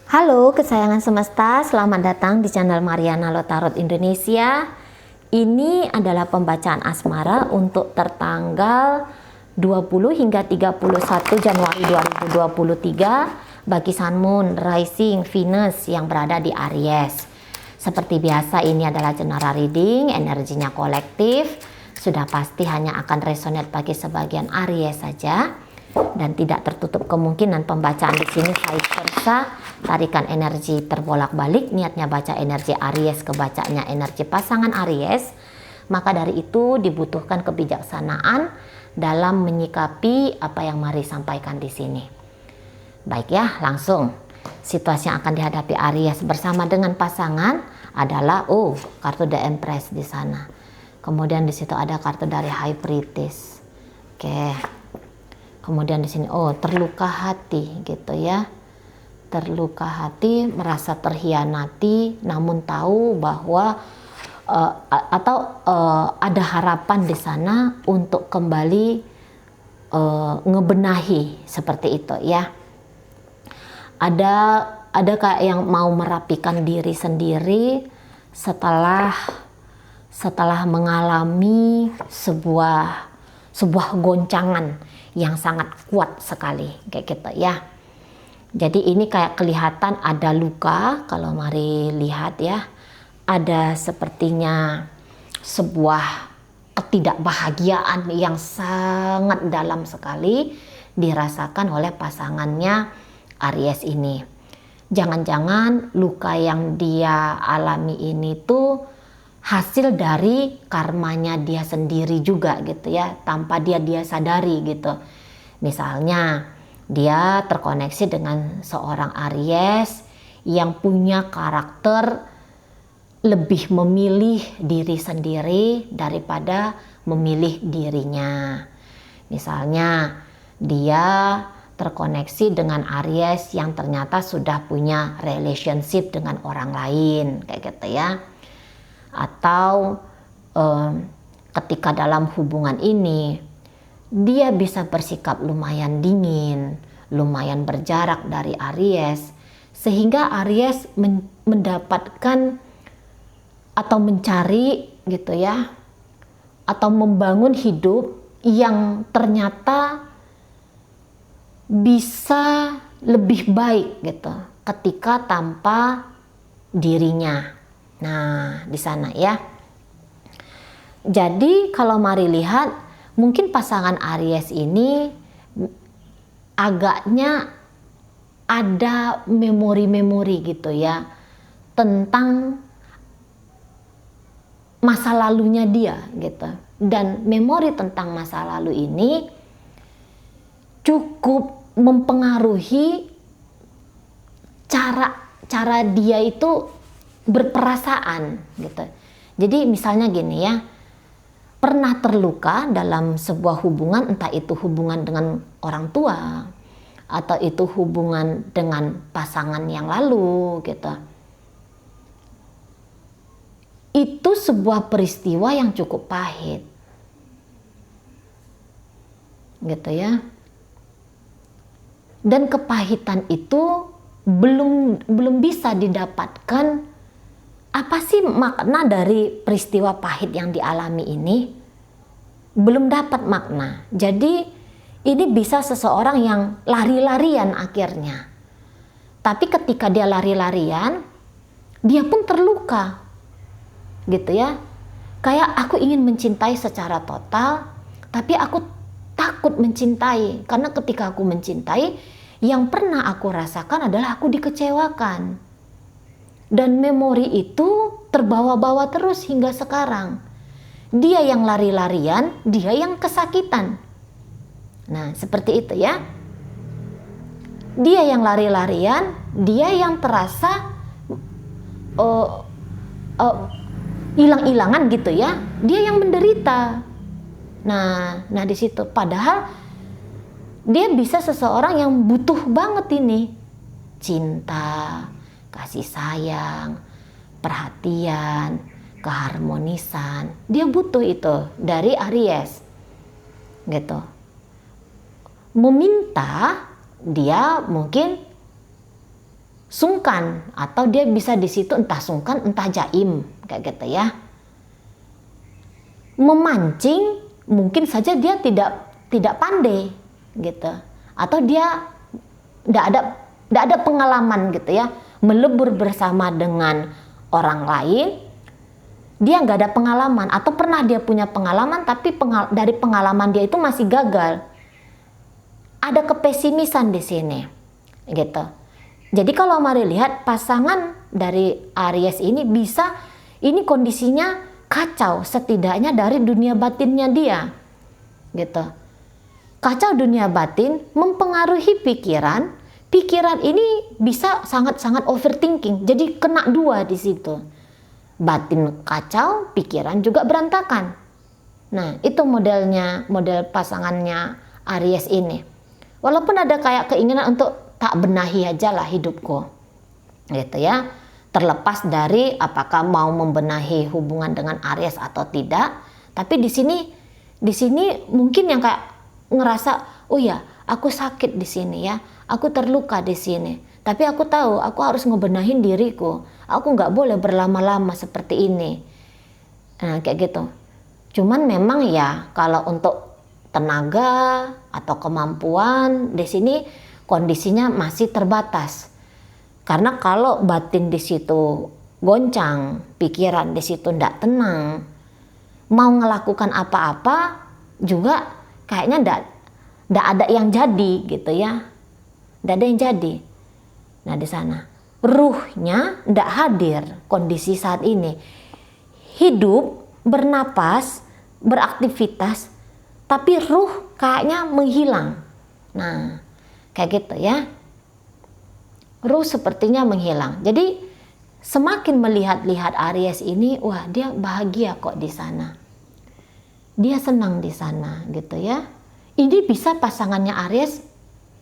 Halo kesayangan semesta, selamat datang di channel Mariana Lotarot Indonesia. Ini adalah pembacaan asmara untuk tertanggal 20 hingga 31 Januari 2023 bagi Sun, Moon, Rising, Venus yang berada di Aries. Seperti biasa ini adalah general reading, energinya kolektif. Sudah pasti hanya akan resonate bagi sebagian Aries saja. Dan tidak tertutup kemungkinan pembacaan di sini vice versa, tarikan energi terbolak-balik, niatnya baca energi Aries ke bacanya energi pasangan Aries, maka dari itu dibutuhkan kebijaksanaan dalam menyikapi apa yang Mari sampaikan di sini. Baik ya, langsung situasi yang akan dihadapi Aries bersama dengan pasangan adalah kartu The Empress di sana. Kemudian di situ ada kartu dari High Priestess. Oke. Kemudian di sini terluka hati gitu ya. Terluka hati, merasa terhianati, namun tahu bahwa ada harapan di sana untuk kembali ngebenahi seperti itu ya. Ada kayak yang mau merapikan diri sendiri setelah mengalami sebuah goncangan yang sangat kuat sekali kayak gitu ya. Jadi ini kayak kelihatan ada luka kalau Mari lihat ya. Ada sepertinya sebuah ketidakbahagiaan yang sangat dalam sekali dirasakan oleh pasangannya Aries ini. Jangan-jangan luka yang dia alami ini tuh hasil dari karmanya dia sendiri juga gitu ya, tanpa dia sadari gitu. Misalnya dia terkoneksi dengan seorang Aries yang punya karakter lebih memilih diri sendiri daripada memilih dirinya. Misalnya dia terkoneksi dengan Aries yang ternyata sudah punya relationship dengan orang lain kayak gitu ya. Atau ketika dalam hubungan ini dia bisa bersikap lumayan dingin, lumayan berjarak dari Aries, sehingga Aries mendapatkan atau mencari gitu ya, atau membangun hidup yang ternyata bisa lebih baik gitu ketika tanpa dirinya. Nah, di sana ya. Jadi kalau Mari lihat, mungkin pasangan Aries ini agaknya ada memori-memori gitu ya tentang masa lalunya dia gitu. Dan memori tentang masa lalu ini cukup mempengaruhi cara dia itu berperasaan gitu. Jadi misalnya gini ya, pernah terluka dalam sebuah hubungan, entah itu hubungan dengan orang tua atau itu hubungan dengan pasangan yang lalu gitu. Itu sebuah peristiwa yang cukup pahit gitu ya. Dan kepahitan itu belum bisa didapatkan. Apa sih makna dari peristiwa pahit yang dialami ini? Belum dapat makna. Jadi ini bisa seseorang yang lari-larian akhirnya. Tapi ketika dia lari-larian, dia pun terluka. Gitu ya. Kayak aku ingin mencintai secara total, tapi aku takut mencintai. Karena ketika aku mencintai, yang pernah aku rasakan adalah aku dikecewakan. Dan memori itu terbawa-bawa terus hingga sekarang. Dia yang lari-larian, dia yang kesakitan. Nah, seperti itu ya. Dia yang lari-larian, dia yang terasa hilang-hilangan gitu ya. Dia yang menderita. Nah di situ. Padahal dia bisa seseorang yang butuh banget ini. Cinta, kasih sayang, perhatian, keharmonisan. Dia butuh itu dari Aries. Gitu. Meminta, dia mungkin sungkan, atau dia bisa di situ entah sungkan entah jaim kayak gitu ya. Memancing mungkin saja dia tidak pandai gitu, atau dia tidak ada pengalaman gitu ya, melebur bersama dengan orang lain. Dia nggak ada pengalaman, atau pernah dia punya pengalaman tapi dari pengalaman dia itu masih gagal. Ada kepesimisan di sini gitu. Jadi kalau mari lihat pasangan dari Aries ini ini kondisinya kacau, setidaknya dari dunia batinnya dia gitu. Kacau dunia batin mempengaruhi pikiran. Pikiran ini bisa sangat-sangat overthinking, jadi kena dua di situ. Batin kacau, pikiran juga berantakan. Nah, itu model pasangannya Aries ini. Walaupun ada kayak keinginan untuk tak benahi aja lah hidupku gitu ya, terlepas dari apakah mau membenahi hubungan dengan Aries atau tidak. Tapi di sini mungkin yang kayak ngerasa, oh ya, aku sakit di sini ya, aku terluka di sini, tapi aku tahu aku harus ngebenahin diriku, aku nggak boleh berlama-lama seperti ini. Nah, kayak gitu. Cuman memang ya kalau untuk tenaga atau kemampuan di sini kondisinya masih terbatas. Karena kalau batin di situ goncang, pikiran di situ tidak tenang, mau melakukan apa-apa juga kayaknya tidak ada yang jadi gitu ya, tidak ada yang jadi. Nah, di sana ruhnya tidak hadir kondisi saat ini. Hidup, bernapas, beraktivitas, tapi ruh kayaknya menghilang. Nah, kayak gitu ya. Ruh sepertinya menghilang. Jadi semakin melihat-lihat Aries ini, wah, dia bahagia kok di sana. Dia senang di sana gitu ya. Ini bisa pasangannya Aries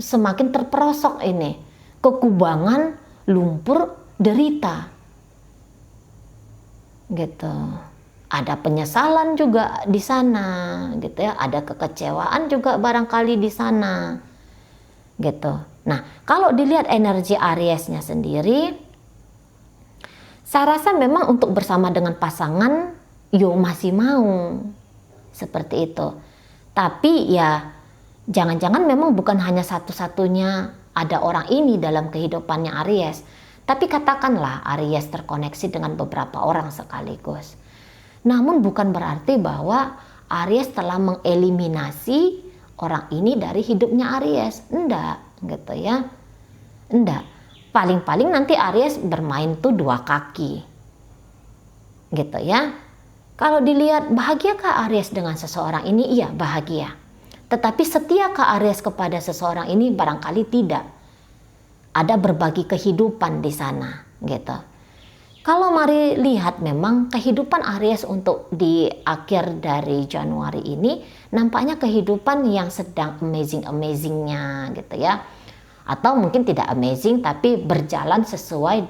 semakin terperosok ini. Kekubangan, lumpur, derita. Gitu. Ada penyesalan juga di sana gitu ya. Ada kekecewaan juga barangkali di sana. Gitu. Nah, kalau dilihat energi Ariesnya sendiri, saya rasa memang untuk bersama dengan pasangan, masih mau seperti itu. Tapi ya, jangan-jangan memang bukan hanya satu-satunya ada orang ini dalam kehidupannya Aries. Tapi katakanlah Aries terkoneksi dengan beberapa orang sekaligus. Namun bukan berarti bahwa Aries telah mengeliminasi orang ini dari hidupnya Aries. Enggak, gitu ya. Enggak. Paling-paling nanti Aries bermain tuh dua kaki. Gitu ya. Kalau dilihat bahagiakah Aries dengan seseorang ini? Iya, bahagia. Tetapi setiakah Aries kepada seseorang ini? Barangkali tidak. Ada berbagi kehidupan di sana, gitu. Kalau mari lihat memang kehidupan Aries untuk di akhir dari Januari ini nampaknya kehidupan yang sedang amazing-amazingnya gitu ya. Atau mungkin tidak amazing tapi berjalan sesuai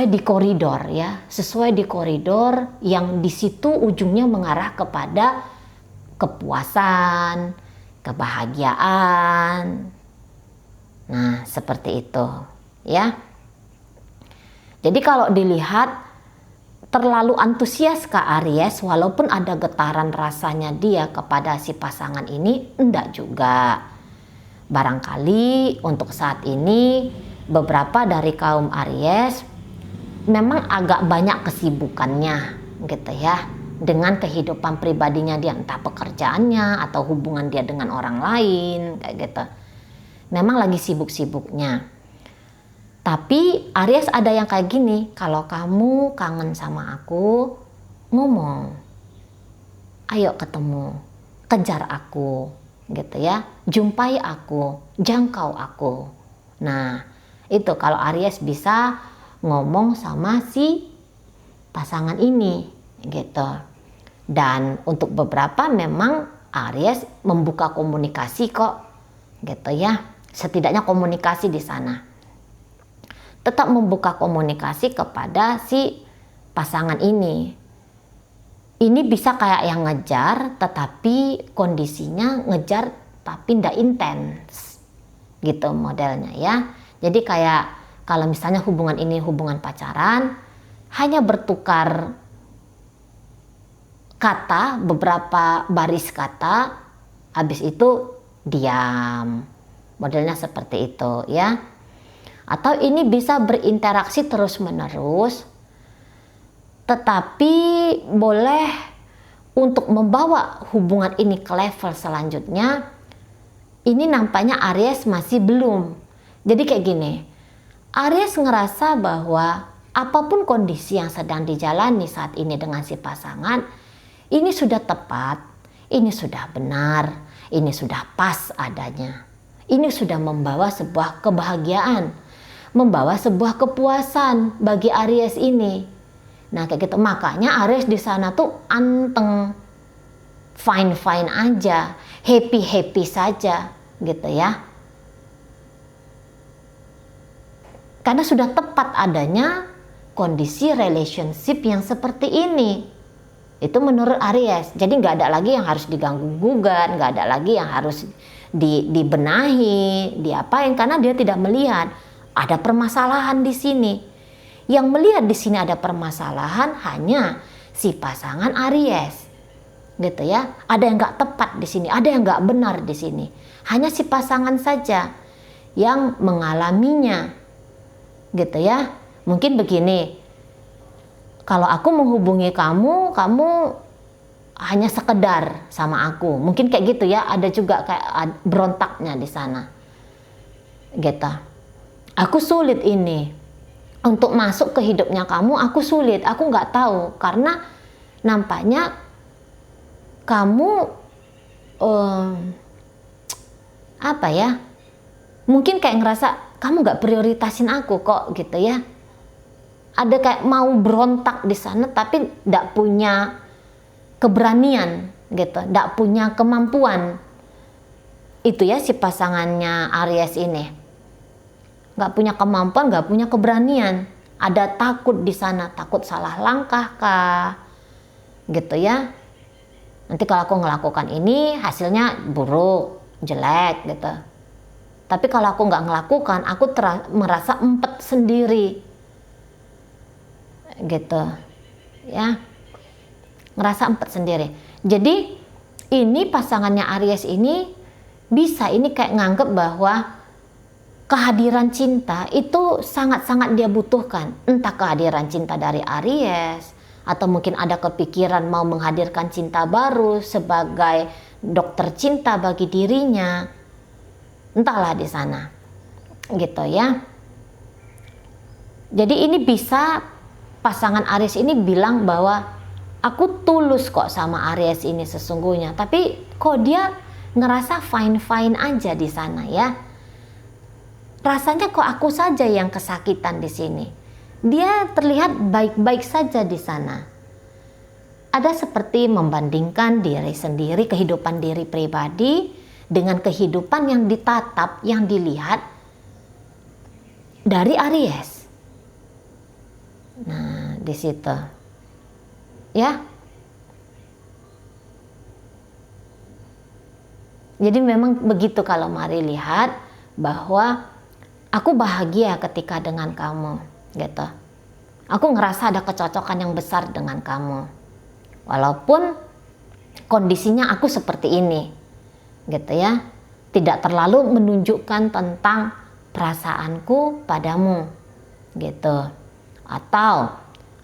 di koridor ya. Sesuai di koridor yang di situ ujungnya mengarah kepada kepuasan, kebahagiaan. Nah, seperti itu ya. Jadi kalau dilihat terlalu antusias ke Aries, walaupun ada getaran rasanya dia kepada si pasangan ini, enggak juga. Barangkali untuk saat ini beberapa dari kaum Aries memang agak banyak kesibukannya gitu ya, dengan kehidupan pribadinya dia, entah pekerjaannya atau hubungan dia dengan orang lain kayak gitu. Memang lagi sibuk-sibuknya. Tapi Aries ada yang kayak gini, kalau kamu kangen sama aku, ngomong, ayo ketemu, kejar aku, gitu ya, jumpai aku, jangkau aku. Nah, itu kalau Aries bisa ngomong sama si pasangan ini, gitu. Dan untuk beberapa memang Aries membuka komunikasi kok, gitu ya. Setidaknya komunikasi di sana. Tetap membuka komunikasi kepada si pasangan ini. Ini bisa kayak yang ngejar, tetapi kondisinya ngejar tapi ndak intens, gitu modelnya ya. Jadi kayak kalau misalnya hubungan ini hubungan pacaran, hanya bertukar kata, beberapa baris kata, habis itu diam. Modelnya seperti itu ya. Atau ini bisa berinteraksi terus-menerus, tetapi boleh untuk membawa hubungan ini ke level selanjutnya. Ini nampaknya Aries masih belum. Jadi kayak gini, Aries ngerasa bahwa apapun kondisi yang sedang dijalani saat ini dengan si pasangan, ini sudah tepat, ini sudah benar, ini sudah pas adanya. Ini sudah membawa sebuah kebahagiaan, membawa sebuah kepuasan bagi Aries ini. Nah kayak gitu, makanya Aries di sana tuh anteng, fine aja, happy saja gitu ya. Karena sudah tepat adanya kondisi relationship yang seperti ini. Itu menurut Aries. Jadi nggak ada lagi yang harus diganggu-gugat, nggak ada lagi yang harus dibenahi, diapain, karena dia tidak melihat ada permasalahan di sini. Yang melihat di sini ada permasalahan hanya si pasangan Aries, gitu ya. Ada yang nggak tepat di sini, ada yang nggak benar di sini. Hanya si pasangan saja yang mengalaminya, gitu ya. Mungkin begini, kalau aku menghubungi kamu, kamu hanya sekedar sama aku. Mungkin kayak gitu ya, ada juga kayak berontaknya di sana. Gitu. Aku sulit ini untuk masuk ke hidupnya kamu, aku sulit, aku nggak tahu karena nampaknya kamu apa ya? Mungkin kayak ngerasa kamu nggak prioritasin aku kok gitu ya. Ada kayak mau berontak di sana tapi nggak punya keberanian gitu, nggak punya kemampuan. Itu ya si pasangannya Aries ini. Nggak punya kemampuan, nggak punya keberanian. Ada takut di sana, takut salah langkah kah? Gitu ya. Nanti kalau aku ngelakukan ini hasilnya buruk, jelek gitu. Tapi kalau aku nggak ngelakukan, aku merasa empet sendiri. Gitu. Ya. Ngerasa empet sendiri. Jadi ini pasangannya Aries ini bisa ini kayak nganggep bahwa kehadiran cinta itu sangat-sangat dia butuhkan. Entah kehadiran cinta dari Aries, atau mungkin ada kepikiran mau menghadirkan cinta baru sebagai dokter cinta bagi dirinya. Entahlah di sana. Gitu ya. Jadi ini bisa pasangan Aries ini bilang bahwa aku tulus kok sama Aries ini sesungguhnya, tapi kok dia ngerasa fine aja di sana ya. Rasanya kok aku saja yang kesakitan di sini. Dia terlihat baik-baik saja di sana. Ada seperti membandingkan diri sendiri, kehidupan diri pribadi dengan kehidupan yang ditatap, yang dilihat dari Aries. Nah, di situ. Ya. Jadi memang begitu kalau Mari lihat bahwa aku bahagia ketika dengan kamu, gitu. Aku ngerasa ada kecocokan yang besar dengan kamu. Walaupun kondisinya aku seperti ini, gitu ya. Tidak terlalu menunjukkan tentang perasaanku padamu, gitu. Atau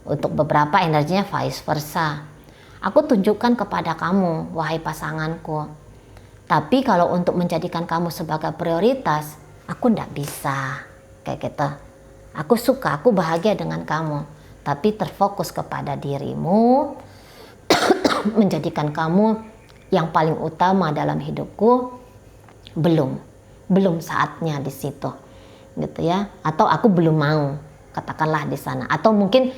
untuk beberapa energinya vice versa. Aku tunjukkan kepada kamu, wahai pasanganku. Tapi kalau untuk menjadikan kamu sebagai prioritas, aku ndak bisa. Kayak gitu. Aku suka, aku bahagia dengan kamu. Tapi terfokus kepada dirimu, menjadikan kamu yang paling utama dalam hidupku, belum saatnya di situ. Gitu ya. Atau aku belum mau, katakanlah di sana. Atau mungkin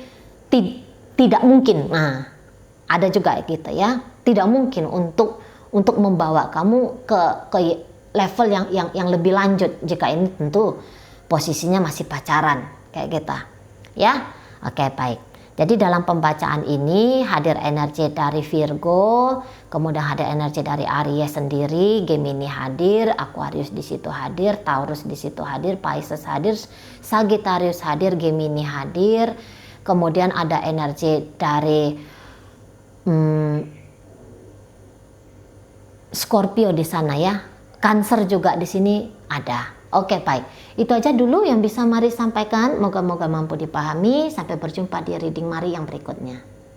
tidak mungkin. Nah, ada juga gitu ya. Tidak mungkin untuk membawa kamu ke level yang lebih lanjut jika ini tentu posisinya masih pacaran kayak gitu. Ya. Oke, baik. Jadi dalam pembacaan ini hadir energi dari Virgo, kemudian hadir energi dari Aries sendiri, Gemini hadir, Aquarius di situ hadir, Taurus di situ hadir, Pisces hadir, Sagittarius hadir, Gemini hadir. Kemudian ada energi dari Scorpio di sana ya. Cancer juga di sini ada. Oke, baik. Itu aja dulu yang bisa Mari sampaikan. Moga-moga mampu dipahami. Sampai berjumpa di reading Mari yang berikutnya.